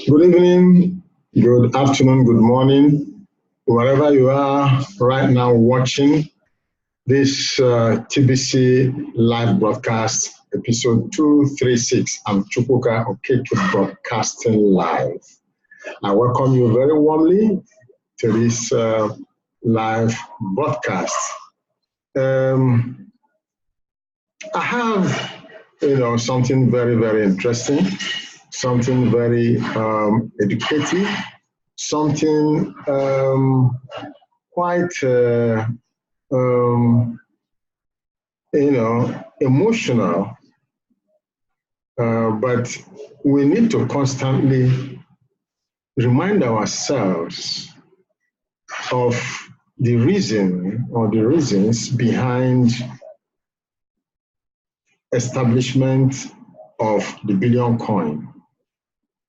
Good evening, good afternoon, good morning, wherever you are right now watching this TBC live broadcast, episode 236. I'm Chukwuka Okeke broadcasting live. I welcome you very warmly to this live broadcast. I have, something very, very interesting, something very educative, something quite, emotional, but we need to constantly remind ourselves of the reason or the reasons behind establishment of the billion coin,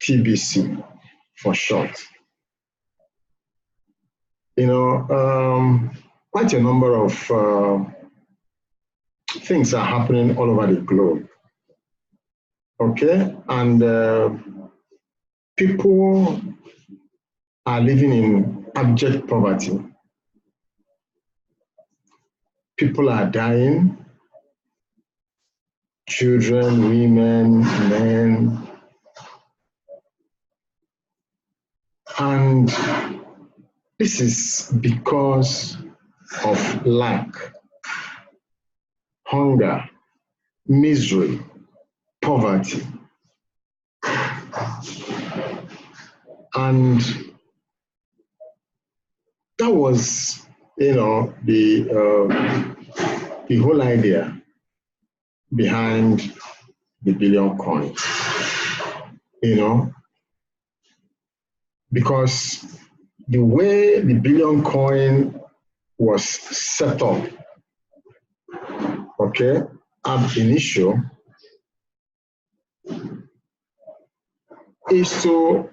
TBC for short. Quite a number of things are happening all over the globe. Okay, and people are living in abject poverty. People are dying, children, women, men, and this is because of lack, hunger, misery, poverty. And that was, the whole idea behind the billion coin, because the way the billion coin was set up, okay, ab initio, is to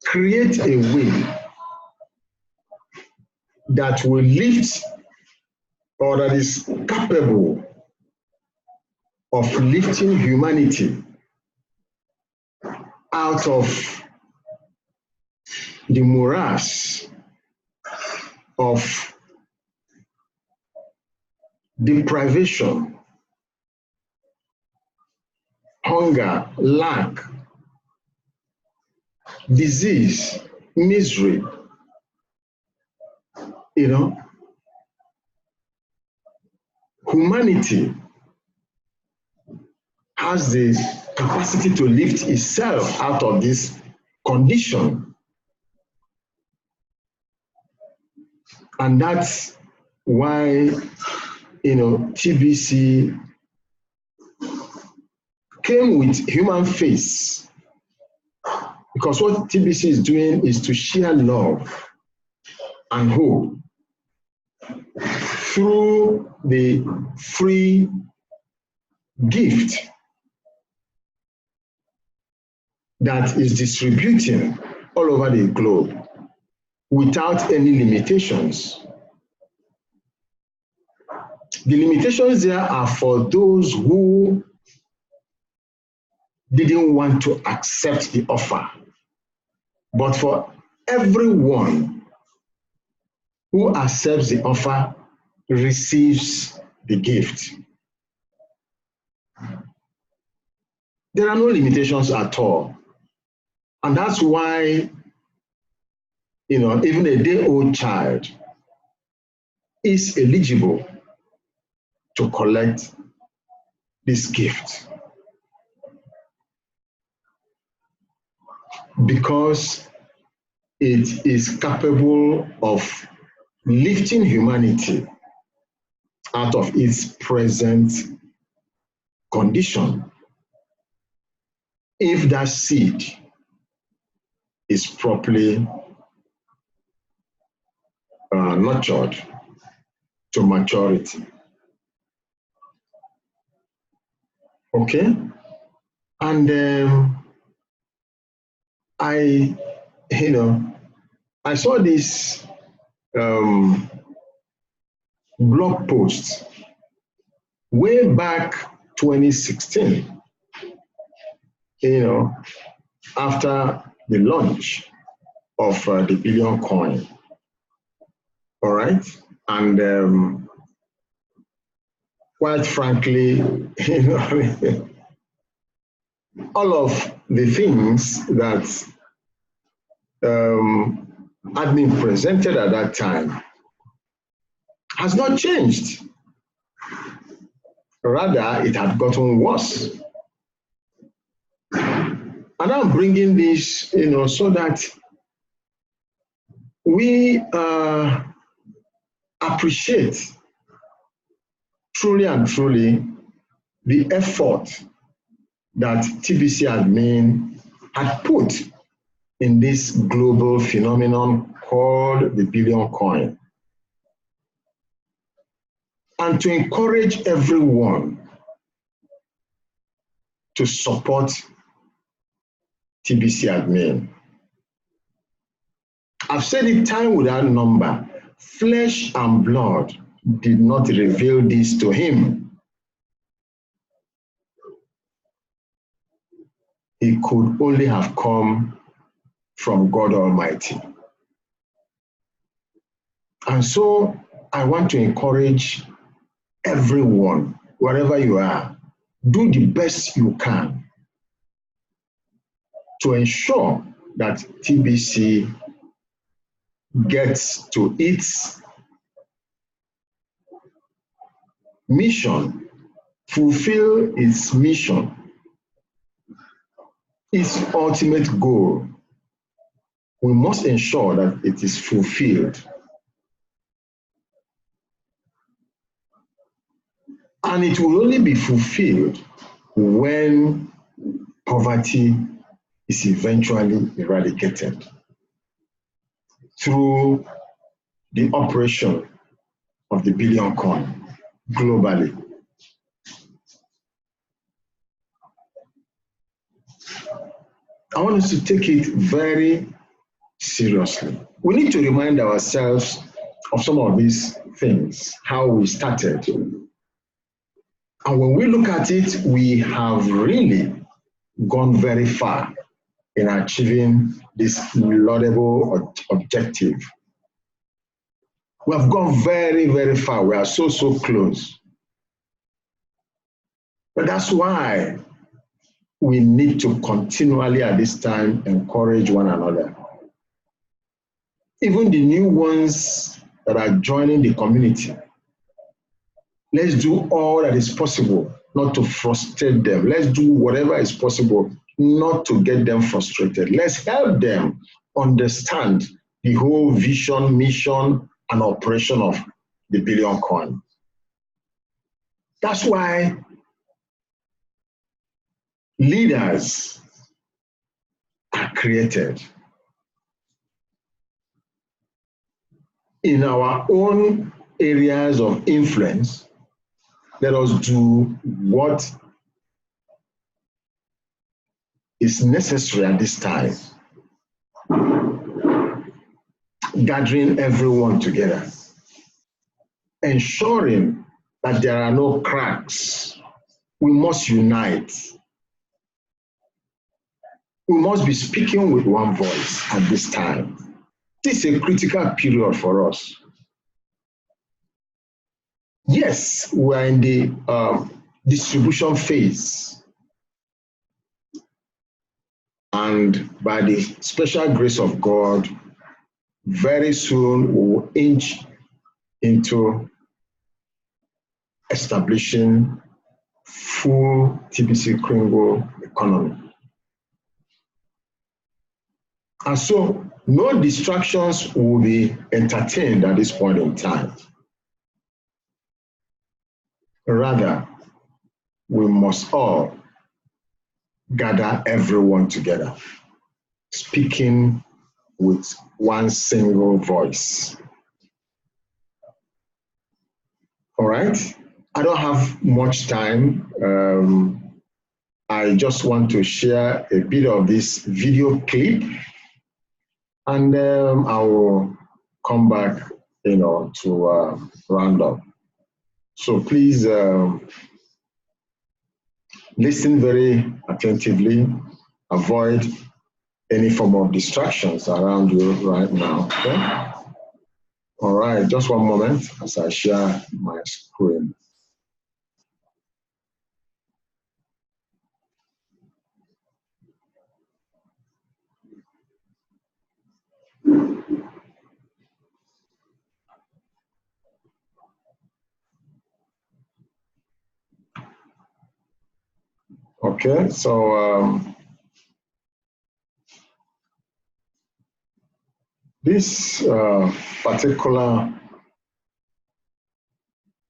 create a way that will lift, or that is capable of lifting humanity out of the morass of deprivation, hunger, lack, disease, misery. Humanity has the capacity to lift itself out of this condition. And that's why, TBC came with human face. Because what TBC is doing is to share love and hope through the free gift that is distributing all over the globe without any limitations. The limitations there are for those who didn't want to accept the offer. But for everyone who accepts the offer, receives the gift. There are no limitations at all. And that's why, even a day-old child is eligible to collect this gift. Because it is capable of lifting humanity out of its present condition, if that seed is properly nurtured to maturity. Okay? And I saw this blog post way back 2016, after the launch of the billion coin. All right. And quite frankly, all of the things that had been presented at that time has not changed. Rather, it had gotten worse. And I'm bringing this, so that we appreciate truly and truly the effort that TBC admin had put in this global phenomenon called the billion coin. And to encourage everyone to support TBC admin. I've said it time without number. Flesh and blood did not reveal this to him. It could only have come from God Almighty. And so I want to encourage everyone, wherever you are, do the best you can to ensure that TBC gets to its mission, fulfill its mission, its ultimate goal. We must ensure that it is fulfilled. And it will only be fulfilled when poverty is eventually eradicated through the operation of the billion coin globally. I want us to take it very seriously. We need to remind ourselves of some of these things, how we started. And when we look at it, we have really gone very far in achieving this laudable objective. We have gone very, very far. We are so, so close. But that's why we need to continually at this time encourage one another. Even the new ones that are joining the community, let's do all that is possible not to frustrate them. Let's do whatever is possible not to get them frustrated. Let's help them understand the whole vision, mission, and operation of the billion coin. That's why leaders are created. In our own areas of influence, let us do what is necessary at this time. Gathering everyone together, ensuring that there are no cracks. We must unite. We must be speaking with one voice at this time. This is a critical period for us. Yes, we're in the distribution phase. And by the special grace of God, very soon we will inch into establishing full TBC Kringle economy. And so no distractions will be entertained at this point in time. Rather, we must all gather everyone together, speaking with one single voice. All right? I don't have much time. I just want to share a bit of this video clip, and I will come back to round up. So please listen very attentively. Avoid any form of distractions around you right now. Okay? All right, just one moment as I share my screen. Okay, so this particular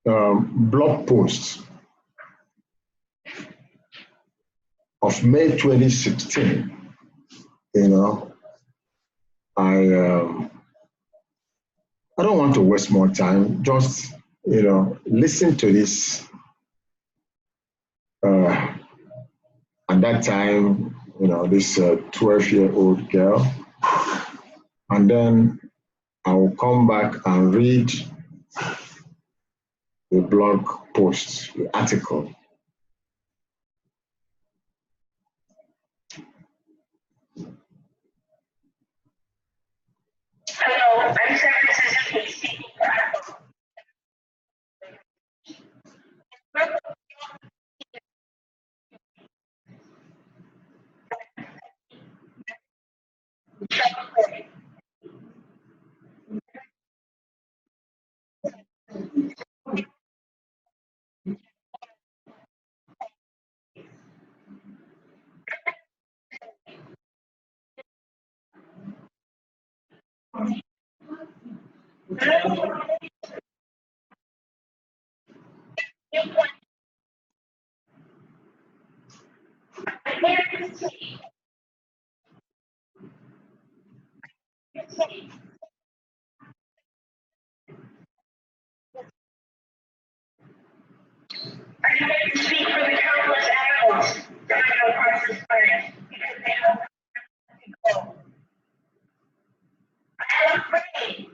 blog post of May 2016, I don't want to waste more time. Just, listen to this. At that time, this 12-year-old girl. And then I will come back and read the blog post, the article. Hello, I'm Sarah Suzuki speaking for Apple. I'm here to speak for the countless animals dying across this planet because they have nowhere to go. I am afraid.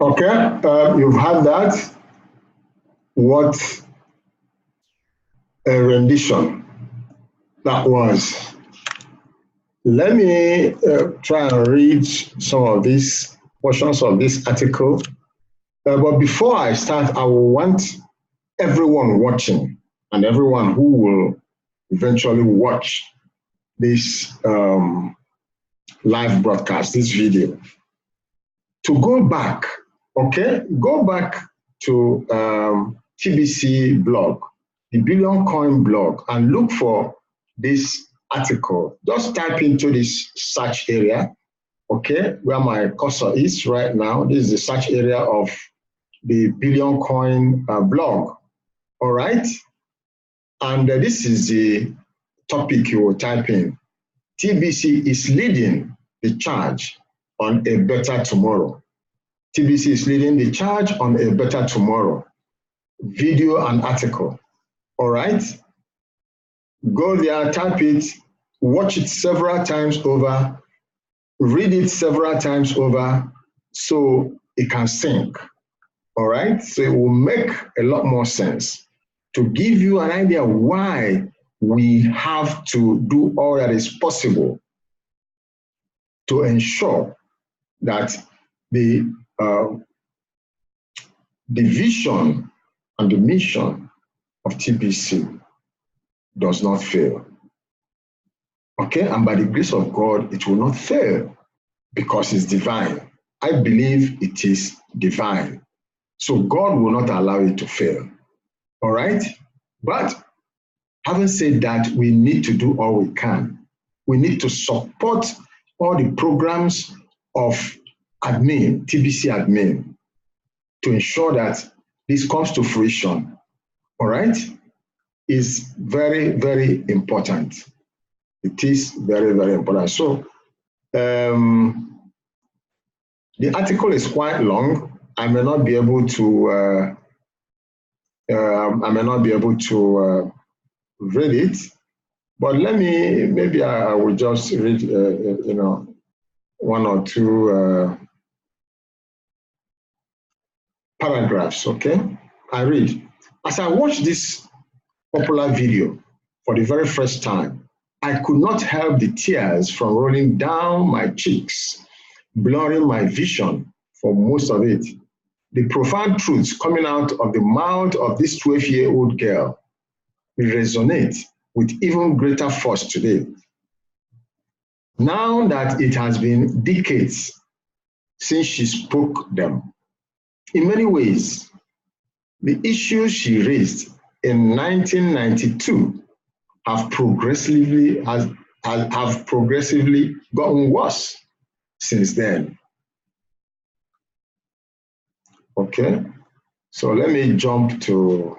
Okay, you've had that. What a rendition that was. Let me try and read some of these portions of this article. But before I start, I will want everyone watching and everyone who will eventually watch this live broadcast, this video, to go back, okay? Go back to TBC blog, the Billion Coin blog, and look for this article. Just type into this search area, okay, where my cursor is right now. This is the search area of the Billion Coin blog, all right? And this is the topic you will type in. TBC is leading the charge on a better tomorrow. TBC is leading the charge on a better tomorrow. Video and article, all right? Go there, type it, watch it several times over, read it several times over so it can sink, all right? So it will make a lot more sense to give you an idea why we have to do all that is possible to ensure that the vision and the mission of TBC does not fail. Okay, and by the grace of God, it will not fail because it's divine. I believe it is divine. So God will not allow it to fail. All right? But having said that, we need to do all we can. We need to support all the programs of admin, TBC admin, to ensure that this comes to fruition. All right? Is very, very important. It is very, very important. So the article is quite long. I may not be able to read it, but maybe I will just read, one or two paragraphs, okay? I read. As I watched this popular video for the very first time, I could not help the tears from rolling down my cheeks, blurring my vision for most of it. The profound truths coming out of the mouth of this 12-year-old girl resonate with even greater force today. Now that it has been decades since she spoke them, in many ways, the issues she raised in 1992 have progressively gotten worse since then. Okay, so let me jump to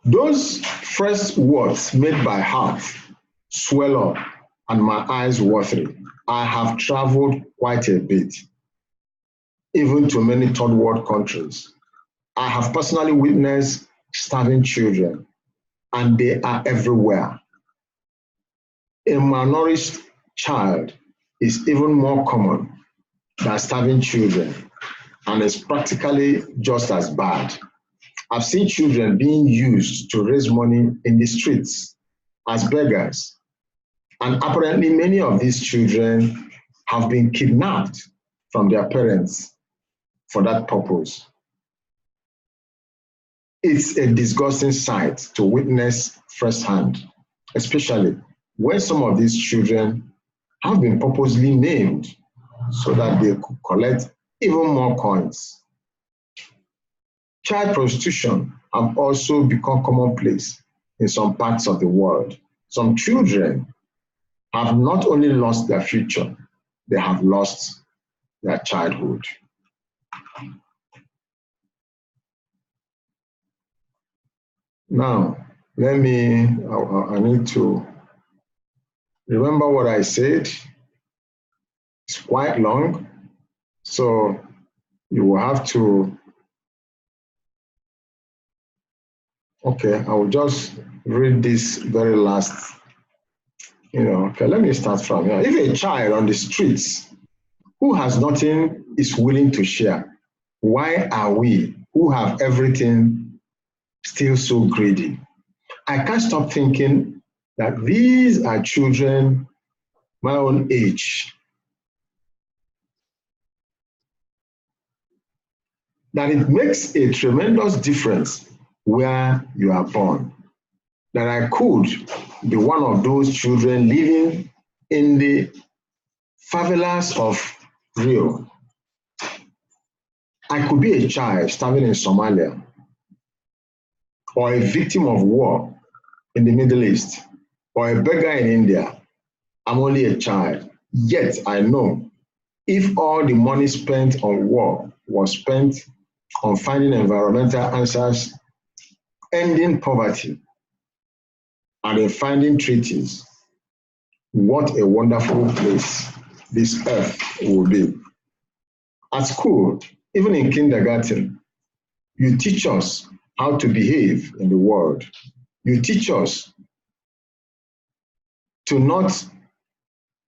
those first words made by heart swell up and my eyes watery. I have traveled quite a bit, even to many third world countries. I have personally witnessed starving children, and they are everywhere. A malnourished child is even more common than starving children, and is practically just as bad. I've seen children being used to raise money in the streets as beggars, and apparently many of these children have been kidnapped from their parents for that purpose. It's a disgusting sight to witness firsthand, especially when some of these children have been purposely named so that they could collect even more coins. Child prostitution have also become commonplace in some parts of the world. Some children have not only lost their future, they have lost their childhood. Now, I need to remember what I said. It's quite long, so you will have to, okay, I will just read this very last, okay, let me start from here. If a child on the streets who has nothing is willing to share, why are we, who have everything, still so greedy? I can't stop thinking that these are children my own age, that it makes a tremendous difference where you are born, that I could be one of those children living in the favelas of Rio. I could be a child starving in Somalia, or a victim of war in the Middle East, or a beggar in India. I'm only a child, yet I know if all the money spent on war was spent on finding environmental answers, ending poverty, and in finding treaties, what a wonderful place this earth will be. At school, even in kindergarten, you teach us how to behave in the world. You teach us to not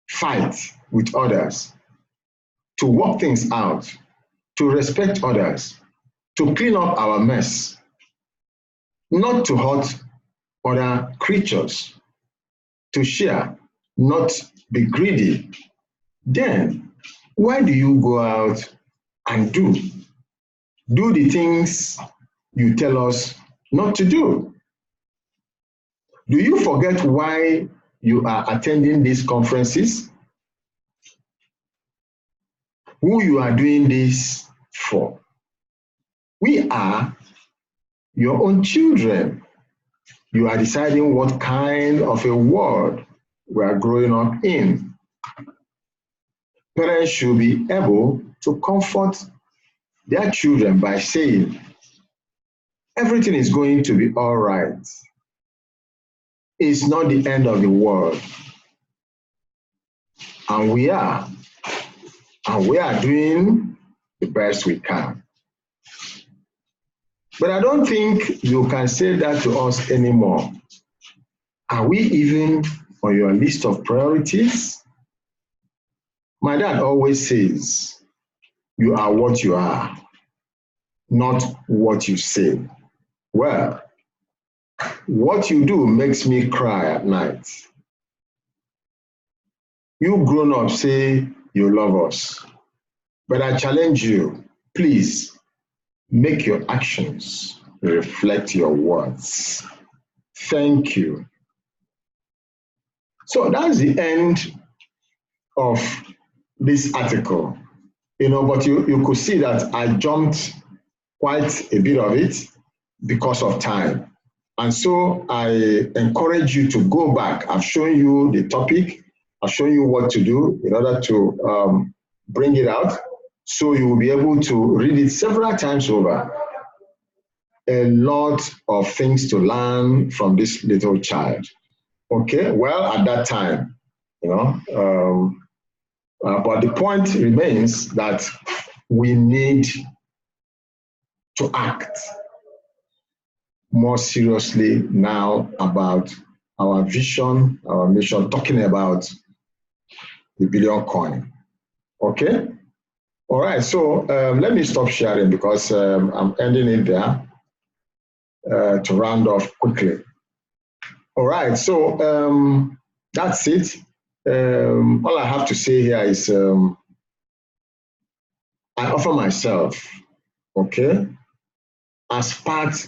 fight with others, to work things out, to respect others, to clean up our mess, not to hurt other creatures, to share, not be greedy. Then why do you go out and do the things you tell us not to do? Do you forget why you are attending these conferences? Who you are doing this for? We are your own children. You are deciding what kind of a world we are growing up in. Parents should be able to comfort their children by saying, everything is going to be all right. It's not the end of the world. And we are doing the best we can. But I don't think you can say that to us anymore. Are we even on your list of priorities? My dad always says, you are what you are, not what you say. Well, what you do makes me cry at night. You grown up say you love us, But I challenge you, please make your actions reflect your words. Thank you. So that's the end of this article. But you could see that I jumped quite a bit of it because of time. And so I encourage you to go back. I've shown you the topic. I've shown you what to do in order to bring it out. So you will be able to read it several times over. A lot of things to learn from this little child. Okay, well, at that time, but the point remains that we need to act more seriously now about our vision, our mission, talking about the billion coin. Okay? All right, so let me stop sharing because I'm ending it there to round off quickly. All right, so that's it. All I have to say here is I offer myself, okay, as part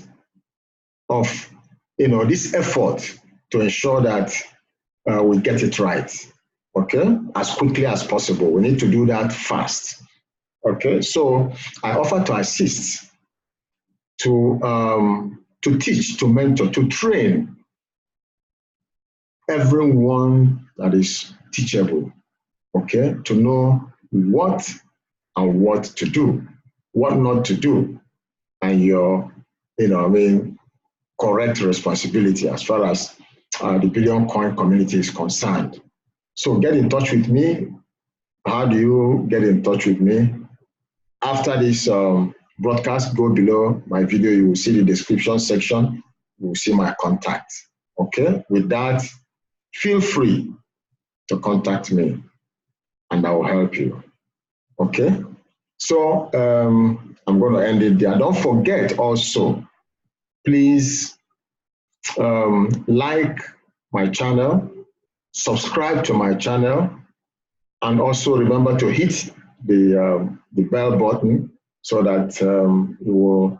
of this effort to ensure that we get it right, okay, as quickly as possible. We need to do that fast, okay. So I offer to assist, to teach, to mentor, to train everyone that is teachable, okay, to know what and what to do, what not to do, and your, correct responsibility as far as the billion coin community is concerned. So get in touch with me. How do you get in touch with me? After this broadcast, go below my video. You will see the description section. You will see my contact. Okay. With that, feel free to contact me, and I will help you. Okay. So I'm going to end it there. Don't forget also, please like my channel, subscribe to my channel, and also remember to hit the bell button so that you will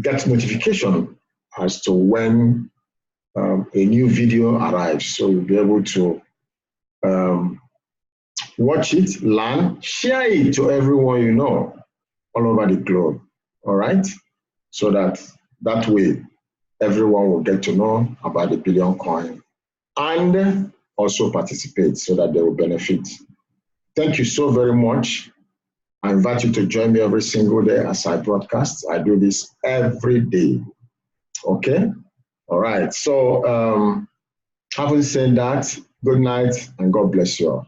get notification as to when a new video arrives. So you'll be able to watch it, learn, share it to everyone you know all over the globe. All right? So that way everyone will get to know about the billion coin and also participate so that they will benefit. Thank you so very much. I invite you to join me every single day as I broadcast. I do this every day. Okay? All right. So having said that, good night and God bless you all.